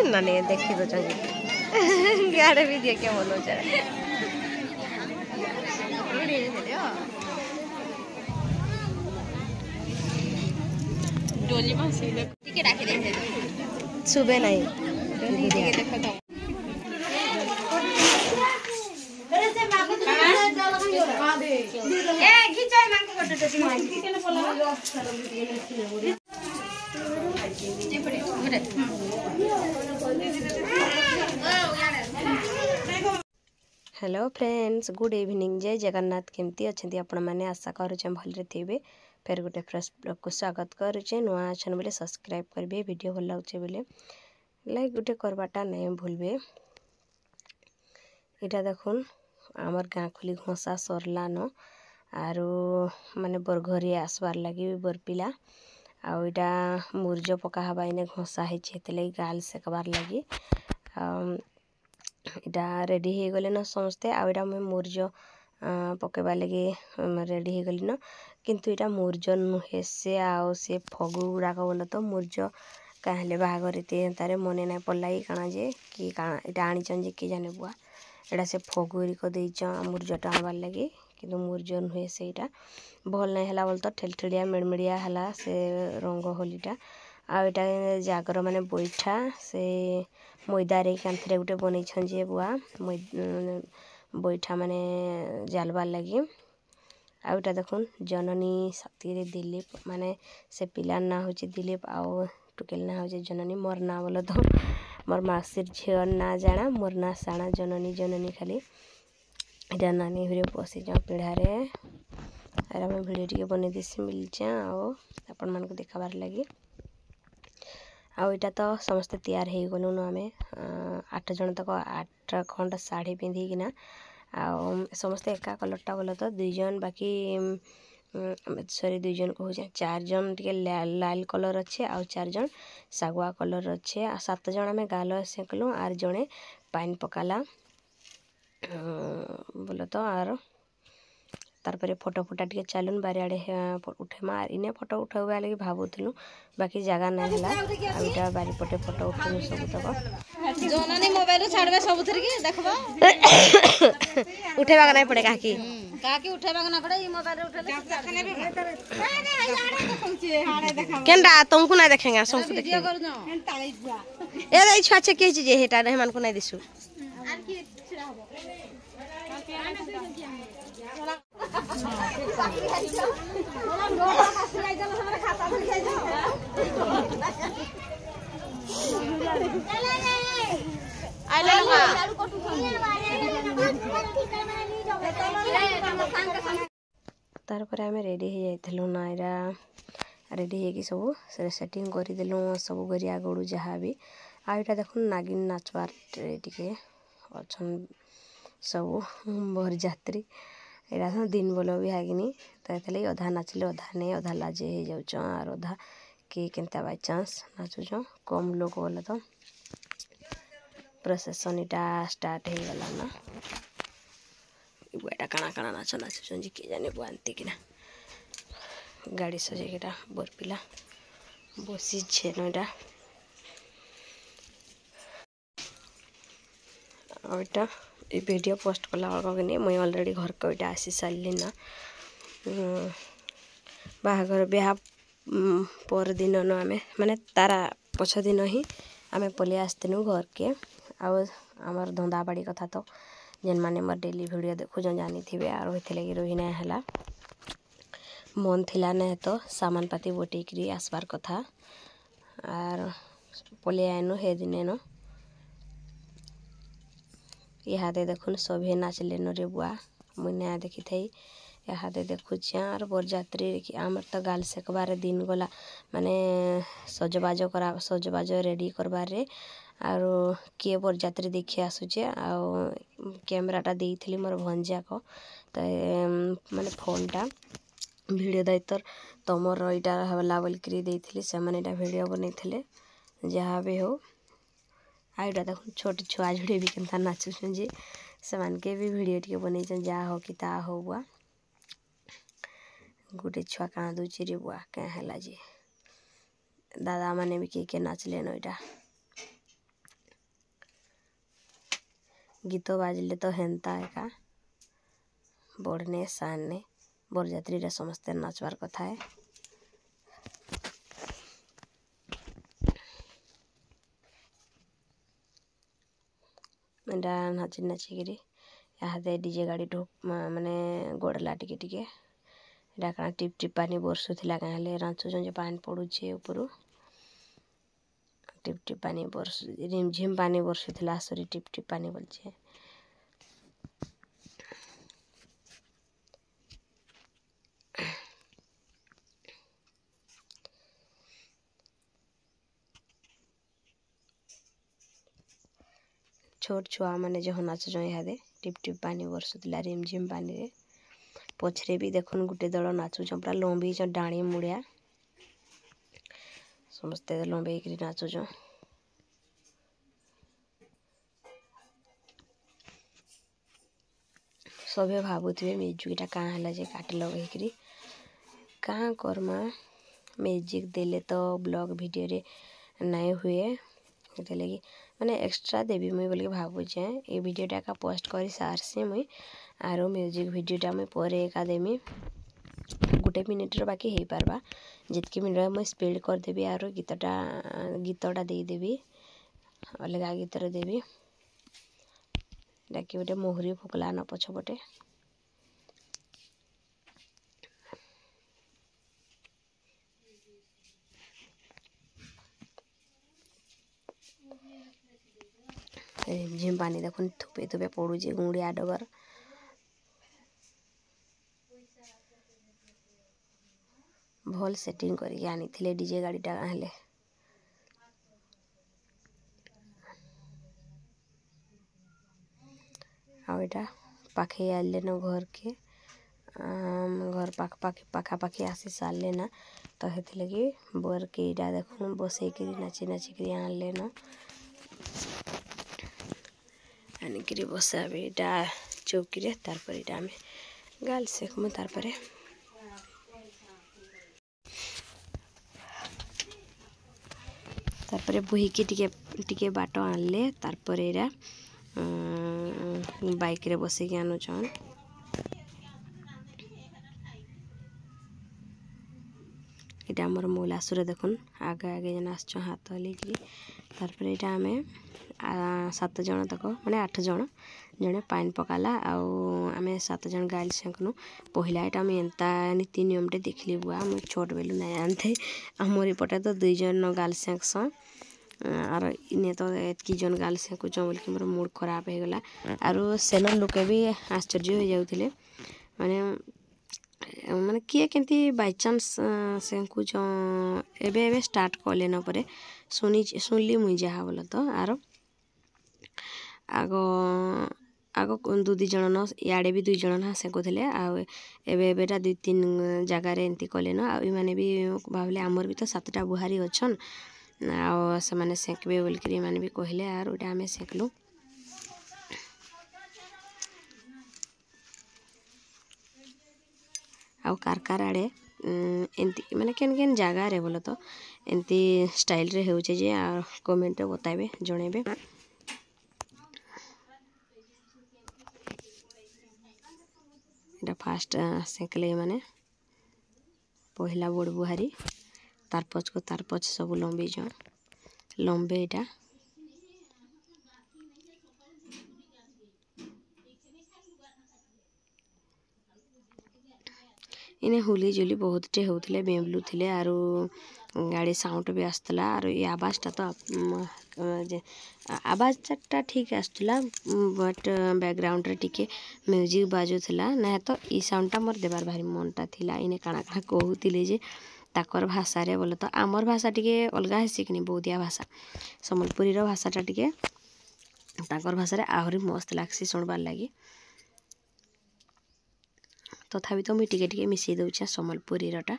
ना नहीं देखी तो चाहिए गाड़े भी दिया क्या बोलो जरा डोली में सीधे ठीक है रख दे सुबह नहीं डोली के देखो तो ए घिचाई मांग के गोटे टोटी मांग के केने बोला जे पड़े गोटे हेलो फ्रेंड्स गुड इवनिंग जय जगन्नाथ केमती अच्छे आपण मैंने आशा करुचे भलरे थे फिर गोटे फ्रेश ब्लॉग को स्वागत करुचे नुआ अच्छन बोले सब्सक्राइब करेंगे वीडियो भल लगे बोले लाइक गोटे करवाटा नहीं भूलबे। इटा देखुन आमर गाँ खुली घोषा सरलान आरो माने बरघरी आसबार लगी बरपिला आउ इटा मुर्ज पका हवा इने घोषा है गाल सेकबार लगी इटा रेडी हो गले न समस्ते आटा मुझे मुर्ज पकेबा लगे रेडी हो गली न किंतु इटा मुर्ज नुहे से आउ से फगु गुड़ाक बोल तो मुर्ज कहले बाहागर तारे मने ना पड़ला काଣା जे कि काଣା इटा आनीचन जे कि जाने बुआ एटा से फगुरी को देइचन मुर्जटा आनबार लगे किंतु मुर्ज नुहे से इटा भल नहीं हला बोल तो ठेलठेलिया मेड़मेड़िया हला से रंग होलीटा आटा जागर माने बैठा से मैदारे कांथरे गोटे बनई जे बुआ बैठा माने जालबार लगी आउटा देखुन जननी साथी दिलीप माने से पिलार ना हो दिलीप आउ टुकेल ना हो जननी मोर ना बोल तो मोर मासीर झीर ना जाना मोर ना साणा जननी जननी खाली इटा नानी घरे बसी जाऊँ पिढ़ारे आर आम भिडियो टी बन देसी मिलचे आपण मान को देखाबार लगी आईटा तो समस्ते तैयार हो गलुन आम 8 जन तक 8 खंड शाढ़ी पिंधिकिना समस्ते एका कलरटा बोल तो 2 जन बाकी सॉरी 2 जन कहूँ 4 जन टे लाल कलर अच्छे आउ 4 जन सागुआ कलर अच्छे 7 जन आम गाल सेकलु आर जड़े पानी पकाला बोल तो आर तारपर फोटो फोटा टे चलुन बारियाड़े उठेमा इने फोटो उठावा लगे भावुलु बाकी जगह नहीं है आईटा बारीपटे फोटो उठेनु सब तक जोनानी मोबाइल छाड़बे सबथर के देखबा उठेबा नहीं पड़े काकी उठेबा ना पड़े ई मोबाइल उठेले केनडा तुमको नहीं देखेंगे सबको वीडियो देखेंगे कर न ए रे छुआ छे के जे हेटा रहमान को नहीं दिसु आर की छिड़ा हबो तारपर आम रेडी हो जाइलु नायरा रेडी हो सब सेटिंग करदेलु सब गरिया गड़ू जहाँ भी आईटा देखुन नागिन नाचबार टे अच्छन सब बरजात्री यहाँ दिन बोल भी हागिनी तो ये अधा नाचले अधा नहीं अधा लाजे हो जाऊँ आर अधा कि केनता बाई चांस नाचुच कम लोग बोले तो प्रोसेसन इटा स्टार्ट हो गला ना बुआटा काଣା काଣା नाच नाचुन जे किए जाने बुआती कि गाड़ी सजेटा बरपिला बसी छे नईटा आईटा ये वीडियो पोस्ट कला कि नहीं मुई ऑलरेडी घर को इटा आसी सारी ना बाहागर ब्याह पर दिन न आम माने तारा पछ दिन ही आम पलि आसतीनु घर के आमर धंदा बाड़ी कथा तो जेन माने मोर डेली वीडियो देखु जानी थे आर होते लगी रही ना है मन थिला नहीं तो सामान पाती बटेकरी आसबार कथा आर पलि आनु हे दिन न इहादे देखुन सभे नाचले न रे बुआ मुई ना देखी थी इहादे देखुचे आर बरजात्री आमर तो गाल सेकबार दिन गला माने सजबाज रेडी करबार रे आरो किए बरजात्री देखी आसुचे आ कैमराटा देइथिली मोर भंजा को तो माने फोनटा वीडियो दायित्व तमर इटा हला बोलकरी देइथिली से माने इटा वीडियो बनैथिले जहाँ भी हो आईटा देखो छोट छुआ जोड़े भी केनता नाचुछन जे से के भी वीडियो टिके बनैछन जा हो कि ता हो बुआ गुटे छुआ काँदुची रे बुआ क्या हैला जे दादा माने भी के नाचले नईटा गीत बाजले तो हेन्ता एका बढ़ने सानने बरजात्री समस्ते नाचवार कथा है एटा नाची नाचिकी यहाँ डीजे गाड़ी ढोक माने गोड़ला टिके टिके एटा कण टिप टिप पानी बरसुला कहें रांचुन जो पानी पड़ुचे ऊपर टिप टिप पानी बरसु रिमझिम पानी बरसुला सरी टिप टिप पानी बोलचे छोट छुआ मैंने जो नाचुन इहादे टिप टिप पानी बरसुला रिमझिम पानी रे पछरे भी देखुन गुटे दल नाचुन पूरा लंबी डाणी मुड़िया समस्ते लंबे नाचुन सभे भावुथे म्यूजिकटा क्या है जे काट लगे क्या करमा म्यूजिक देले तो ब्लॉग वीडियो रे नहीं हुए लगी माने एक्स्ट्रा देवी मुई बोल भावुचे ये वीडियोटा का पोस्ट कर सारसी मुई आरो म्यूजिक वीडियोटा मुई पर एका देमी गोटे मिनिट्र बाकी हो पारबा जितकी मिनिट मुई स्पीड करदेवी आरो गीतटा देदेवी अलग गीतर देवी डाकी गोटे मोहरी फुकला न पछपटे रिमझिम पानी देखुन थुपे थुपे पड़ुचे गुड़िया डगर भल सेटिंग करके आनी डीजे गाड़ीटा हेले आईटा पाखे आले न घर के घर पाखापाखी आसी सारे ना तो हेती लगी बर के इटा देखुन बसईक नाची नाचिक आनले न आनिक बसा इटा चौकी तार इटा आम गाल सेकमु तार बुहीकी टिके बाट आनले तार इरा बाइक रे बसईक आनुचन इटा मोर मौलासुर देखुन आगे आगे जन आस हाथ हल्कि तार इटा आम 7 जन तक माने 8 जन जड़े पानी पकाला आम 7 जन गाइल सेंकनु पहला एटा मुझे एंता नीति नियमटे देखली बुआ मुझे छोट बेलू नहीं आनते आमर पटे तो 2 जन गाल सेंकस आर इने तो एतकी जन गाल सेंकुच बोल कि मोर मूड खराब हो गला आरो सेन लोके भी आश्चर्य हो जाउथिले माने माने किए केंती बाय चांस सेंकुच एबे एबे स्टार्ट कले न परे सुनली मुई जहा बोल तो आरो आगो आगो 2 जन न इे भी 2 जन ना सेकुले आबेटा 2-3 जगार एमती कले न आने भी भावले आमर भी तो 7टा बुहारी अच्छन से मैंने सेंकबे बोलिकी मैंने भी कहले आर उटा आम सेंकलु आउ कार आड़े एमती माने केन केन जगार बोल तो एमती स्टाइल रे होचे जे कमेंट बताइबे जणेबे एटा फास्ट सेंकले माने पहला बड़ बुहारी तार पछ सब लंबी जन लंबे एटा इने हुली जुली बहुत टे होते बेम्बलू थे आरो गाड़ी साउंड भी आसला आरो ये आवाज़टा तो आवाज़टा ठीक आसला बट बैकग्राउंड रे टिके म्यूजिक बाजुला ना तो ई साउंडटा मोर देवार भारी मनटा थिला इने काଣା काଣା कहूतिले जे ताकर भाषा रे बोले तो आमर भाषा टिके अलगा हेसी कि बौद्धिया भाषा सम्बलपुरी रो भाषाटा टिके ताकर भाषा रे आहरी मस्त लागसी सुनबार लगी तथापि तो मुझे टिके टिके मिसई दउछे सम्बलपुरी रटा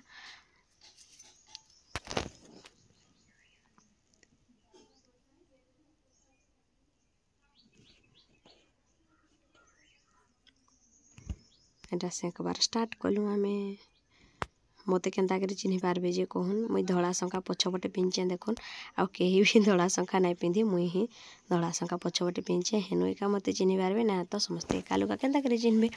एटा सेकबार स्टार्ट कलु आमे मते केन्ता करी चिन्हि पारबे जे कहून मुई धड़ा शंका पछपटे पिंचे देखुन आ केही भी धड़ा शंका नहीं पिंधि मुई ही धड़ा शंका पछपटे पिंचे हेनु एका मते चिन्हि पारबे ना तो समस्ते एका लुका केन्ता करी चिन्हबे।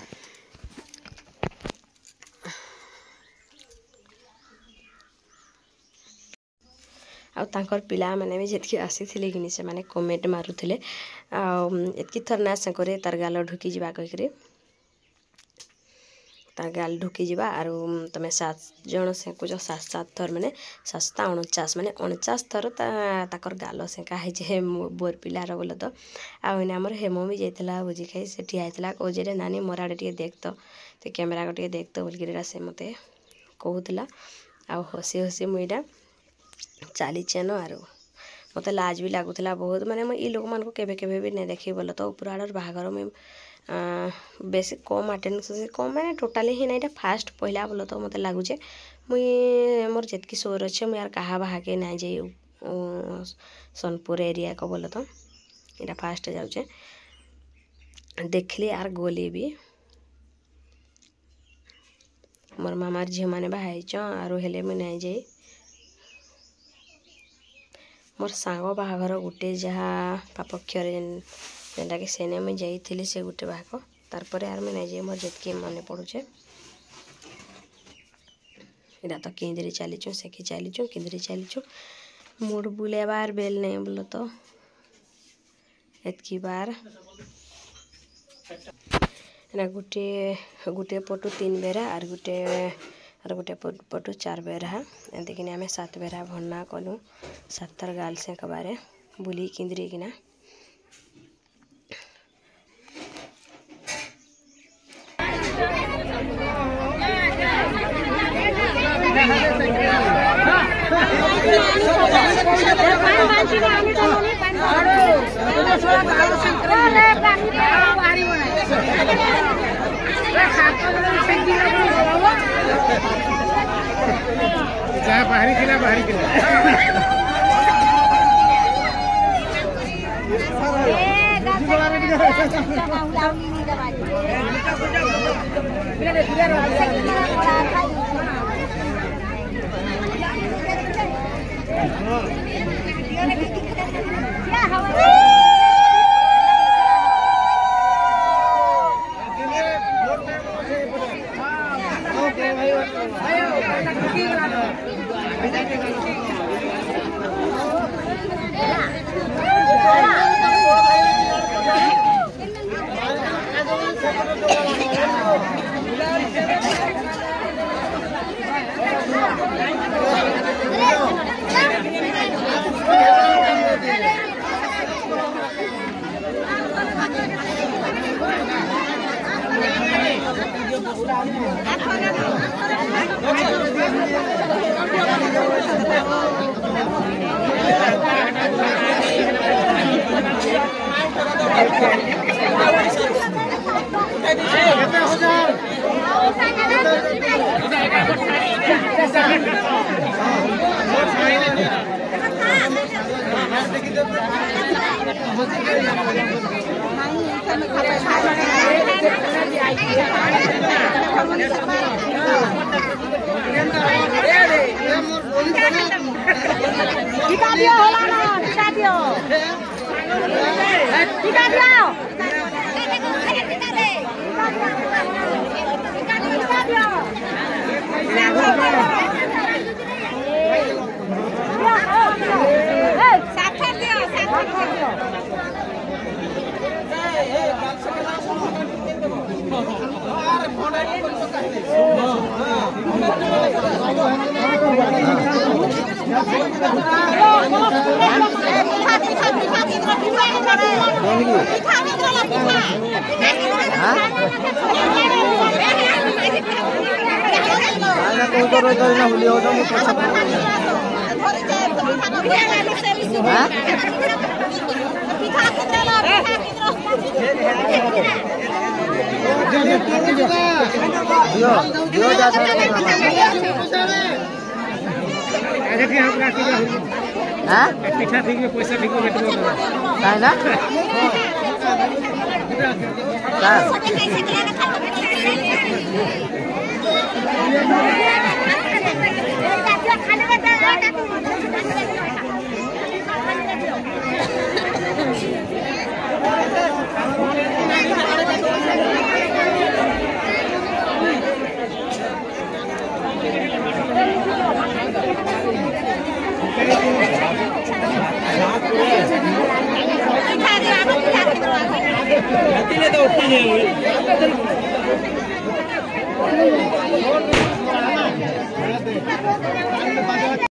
आ तांकर पिला माने भी जेतकी आसीथिले कि से माने कमेंट मारुथिले आ एतकी थर ना से करे तार गाल ढुकी जिबा कहि करे तार गाल ढुकी जिबा आरो तमे 7 जण से कुछ 7 थर माने 7 49 माने 49 थर ताकर गाल से काहे जे बोर पिलार बोल तो आ ओने हमर हेमो भी जाइतला बुझी खाई से ठिया आइतला कोजेरे नानी मोराडे टिके देखतो ते कैमरा को टिके देखतो बोलगिरा से मते कहउतला आ हसी हसी मुइडा चाली चेन आरो मत लाज भी लगुला बहुत माने ई लोक मान को केबे केबे भी नहीं देखी बोल तो ऊपर आड़ बाहागर में बेसी कम अटेंडेंस से कम माने टोटाली ही नहीं फास्ट पहला बोल तो मत लगुचे मुई मोर जेतकी सोर अच्छे मुई यार कहा बाहा के नहीं जाई सोनपुर एरिया को बोल तो इटा फास्ट जाऊे देखली यार गोली भी मोर मामार झी मैंने बाहाइच आरो हेले मुई नहीं जाई मोर सांग बाहाघर गोटे जहाँ पापक्षर जेनटा कि सेने मुझे जाइली से गोटे बाहाग तार यार मुझे नहीं जाए मोर जितकी मन पड़ुचे इटा तो किंदरी चलीचु सेकी चलीचु किंदरी चलीचु मुड बुलेबार बेल नहीं बोलो तो एतकी बार ना गोटे गोटे पटु 3 बेरा आर गोटे पटु 4 बेरा एमती कि आम 7 बेरा भरना कलु 7 थर गाल से कबारे बुली किंदरी किना बाहरी पैसा ठीक है तो